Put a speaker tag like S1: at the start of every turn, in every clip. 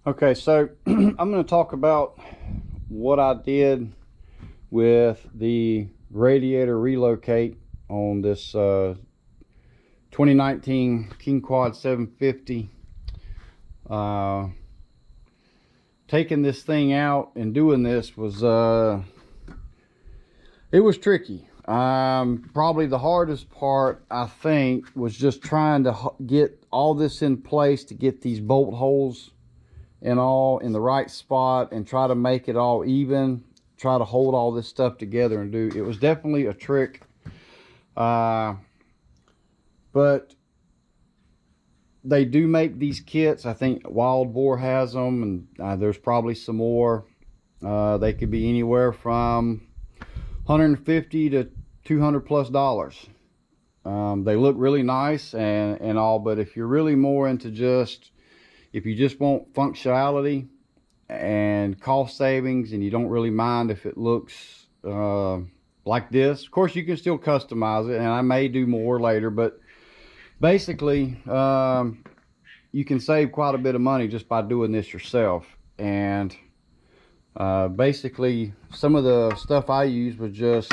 S1: Okay, so I'm going to talk about what I did with the Radiator Relocate on this 2019 King Quad 750. Taking this thing out and doing this was it was tricky. Probably the hardest part, I think, was just trying to get all this in place, to get these bolt holes and all in the right spot and try to make it all even, try to hold all this stuff together and do. It was definitely a trick, but they do make these kits. I think Wild Boar has them, and there's probably some more. They could be anywhere from $150 to $200+. They look really nice and all, but if you're really more into if you just want functionality and cost savings, and you don't really mind if it looks like this, of course you can still customize it, and I may do more later, but basically you can save quite a bit of money just by doing this yourself. And basically some of the stuff I used was just,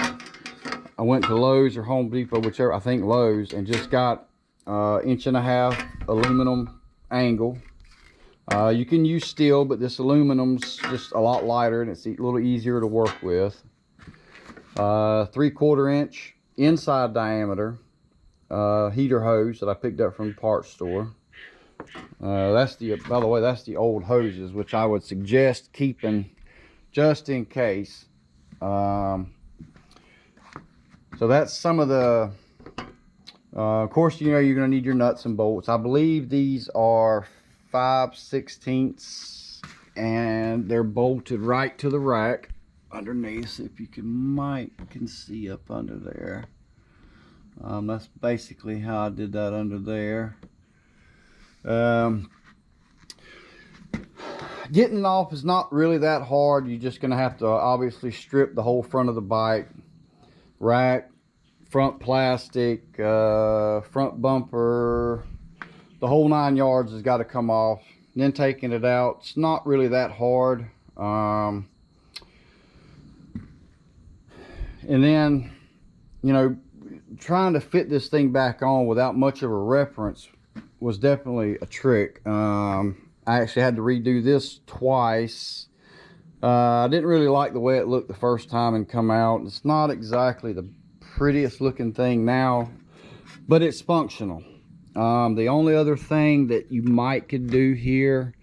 S1: I went to Lowe's or Home Depot, whichever, I think Lowe's, and just got 1.5 inch aluminum angle. You can use steel, but this aluminum's just a lot lighter and it's a little easier to work with. 3/4 inch inside diameter heater hose that I picked up from the parts store. That's by the way, that's the old hoses, which I would suggest keeping just in case. So that's some of the of course, you know, you're going to need your nuts and bolts. I believe these are 5/16, and they're bolted right to the rack underneath. If you can see up under there. That's basically how I did that under there. Getting it off is not really that hard. You're just going to have to obviously strip the whole front of the bike, rack, front plastic, front bumper, the whole 9 yards has got to come off. Then taking it out, it's not really that hard. And then, you know, trying to fit this thing back on without much of a reference was definitely a trick. I actually had to redo this twice. I didn't really like the way it looked the first time and come out. It's not exactly the prettiest looking thing now, but it's functional. The only other thing that you could do here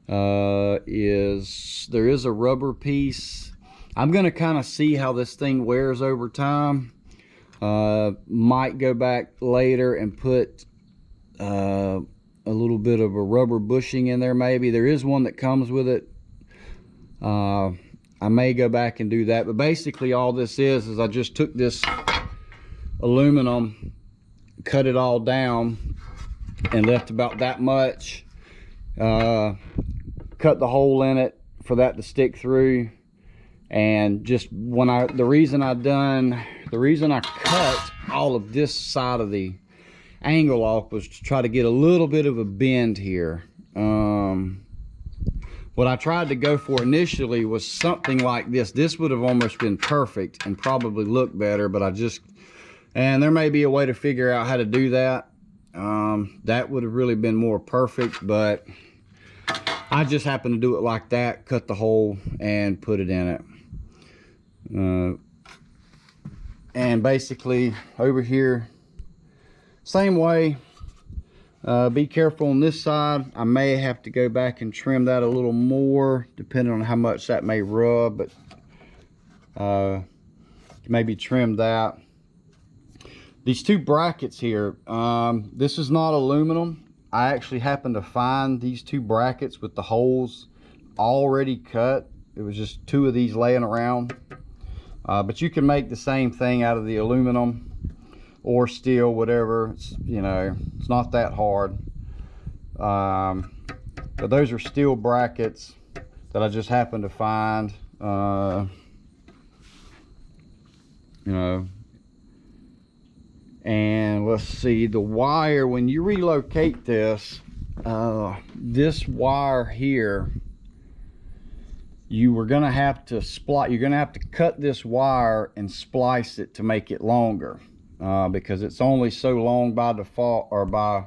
S1: is there is a rubber piece. I'm going to kind of see how this thing wears over time. Might go back later and put a little bit of a rubber bushing in there. Maybe there is one that comes with it. I may go back and do that, but basically all this is I just took this aluminum, cut it all down, and left about that much, cut the hole in it for that to stick through. And just the reason I cut all of this side of the angle off was to try to get a little bit of a bend here. What I tried to go for initially was something like this. This would have almost been perfect and probably looked better, but and there may be a way to figure out how to do that. That would have really been more perfect, but I just happened to do it like that, cut the hole and put it in it. And basically over here, same way. Be careful on this side. I may have to go back and trim that a little more depending on how much that may rub, but maybe trim that. These two brackets here, this is not aluminum. I actually happened to find these two brackets with the holes already cut. It was just two of these laying around. But you can make the same thing out of the aluminum or steel, whatever. It's, you know, it's not that hard. But those are steel brackets that I just happened to find. You know, and let's see, the wire, when you relocate this, this wire here, you were gonna have to splice. You're gonna have to cut this wire and splice it to make it longer, because it's only so long by default, or by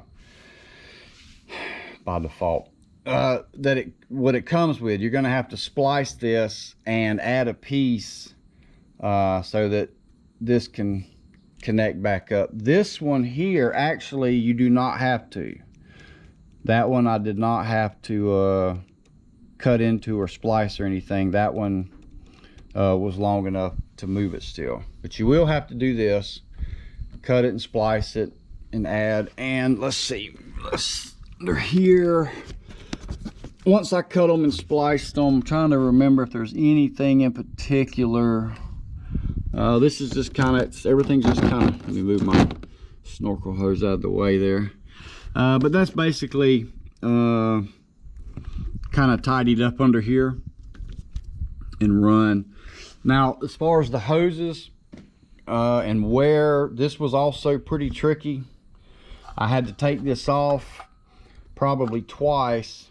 S1: default, that what it comes with. You're gonna have to splice this and add a piece so that this can connect back up. This one here, actually, you do not have to. That one I did not have to cut into or splice or anything. That one was long enough to move it still. But you will have to do this, cut it and splice it and add. And let's see, they're here. Once I cut them and spliced them, I'm trying to remember if there's anything in particular. This is just kind of, everything's just kind of, let me move my snorkel hose out of the way there. But that's basically kind of tidied up under here and run. Now, as far as the hoses and wear, this was also pretty tricky. I had to take this off probably twice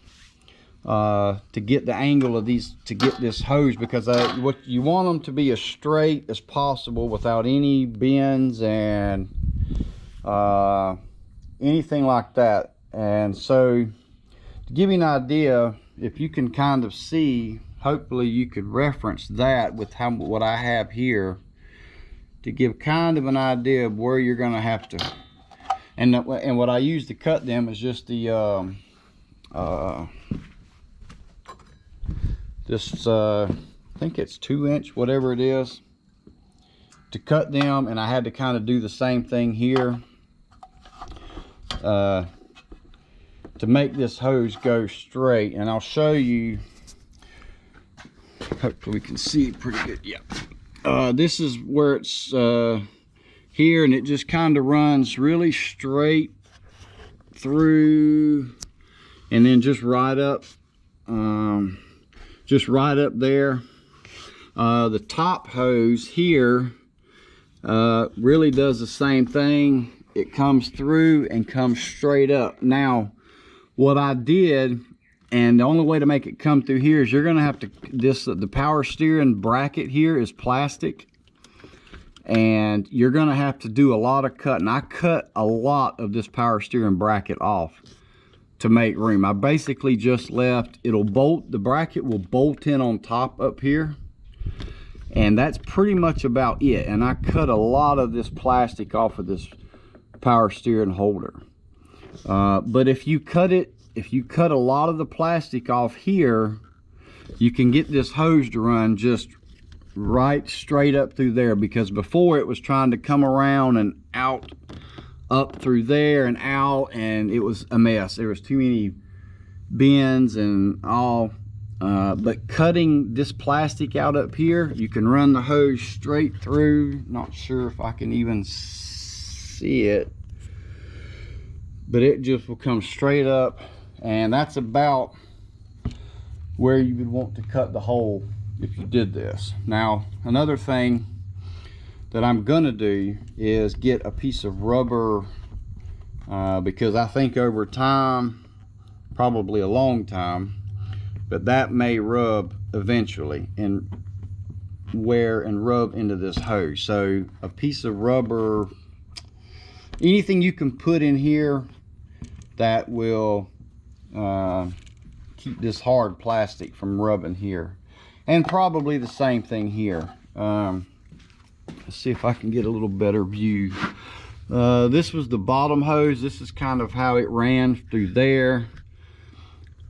S1: to get the angle of these, to get this hose, because what you want them to be as straight as possible without any bends and anything like that. And so, to give you an idea, if you can kind of see, hopefully you could reference that with what I have here, to give kind of an idea of where you're going to have to. And what I use to cut them is just the I think it's 2-inch, whatever it is, to cut them. And I had to kind of do the same thing here to make this hose go straight. And I'll show you, hopefully we can see it pretty good. Yeah, this is where it's here, and it just kind of runs really straight through, and then just right up there. The top hose here really does the same thing. It comes through and comes straight up. Now, what I did, and the only way to make it come through here is you're going to have to, the power steering bracket here is plastic, and you're going to have to do a lot of cutting. I cut a lot of this power steering bracket off to make room. I basically just left, the bracket will bolt in on top up here, and that's pretty much about it. And I cut a lot of this plastic off of this power steering holder. But if you cut a lot of the plastic off here, you can get this hose to run just right straight up through there, because before it was trying to come around and out, up through there and out, and it was a mess. There was too many bends and all. But cutting this plastic out up here, you can run the hose straight through. Not sure if I can even see it, but it just will come straight up, and that's about where you would want to cut the hole if you did this. Now, another thing that I'm gonna do is get a piece of rubber, because I think over time, probably a long time, but that may rub eventually and wear and rub into this hose. So a piece of rubber, anything you can put in here that will keep this hard plastic from rubbing here. And probably the same thing here. Let's see if I can get a little better view. This was the bottom hose. This is kind of how it ran through there.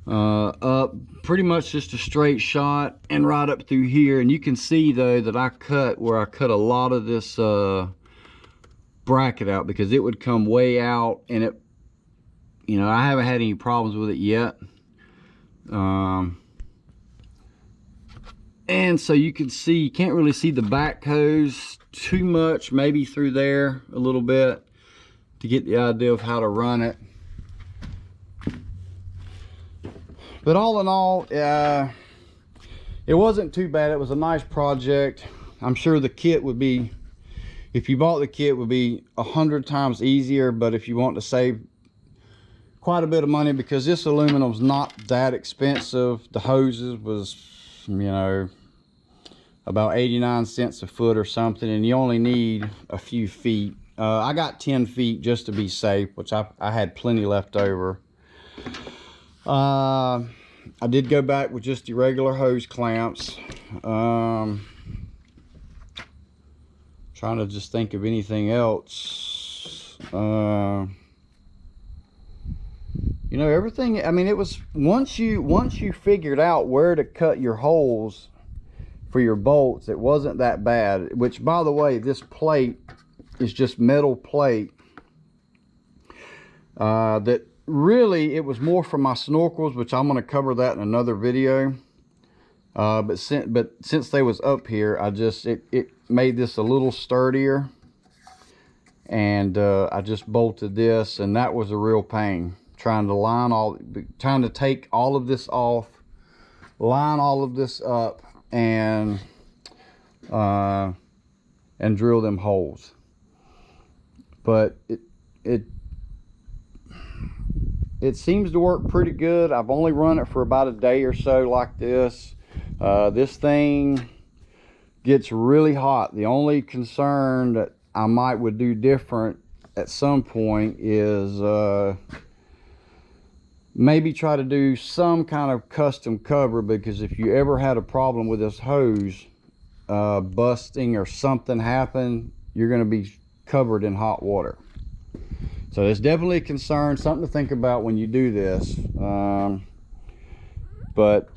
S1: Up, pretty much just a straight shot, and right up through here. And you can see though that I cut a lot of this bracket out, because it would come way out, and it, you know, I haven't had any problems with it yet. And so you can see, you can't really see the back hose too much, maybe through there a little bit, to get the idea of how to run it. But all in all, it wasn't too bad. It was a nice project. I'm sure the kit would be, if you bought the kit, would be 100 times easier. But if you want to save quite a bit of money because this aluminum's not that expensive. The hoses was, you know, about 89 cents a foot or something, and you only need a few feet. I got 10 feet just to be safe, which I had plenty left over. I did go back with just the regular hose clamps. Trying to just think of anything else. You know, everything, I mean, it was, once you figured out where to cut your holes for your bolts, it wasn't that bad. Which, by the way, this plate is just metal plate. That really, it was more for my snorkels, which I'm going to cover that in another video. But since they was up here, it made this a little sturdier. And I just bolted this, and that was a real pain. Trying to take all of this off, line all of this up, and drill them holes. But it seems to work pretty good. I've only run it for about a day or so like this. This thing gets really hot. The only concern that I would do different at some point is maybe try to do some kind of custom cover, because if you ever had a problem with this hose busting or something happen, you're going to be covered in hot water. So it's definitely a concern, something to think about when you do this. But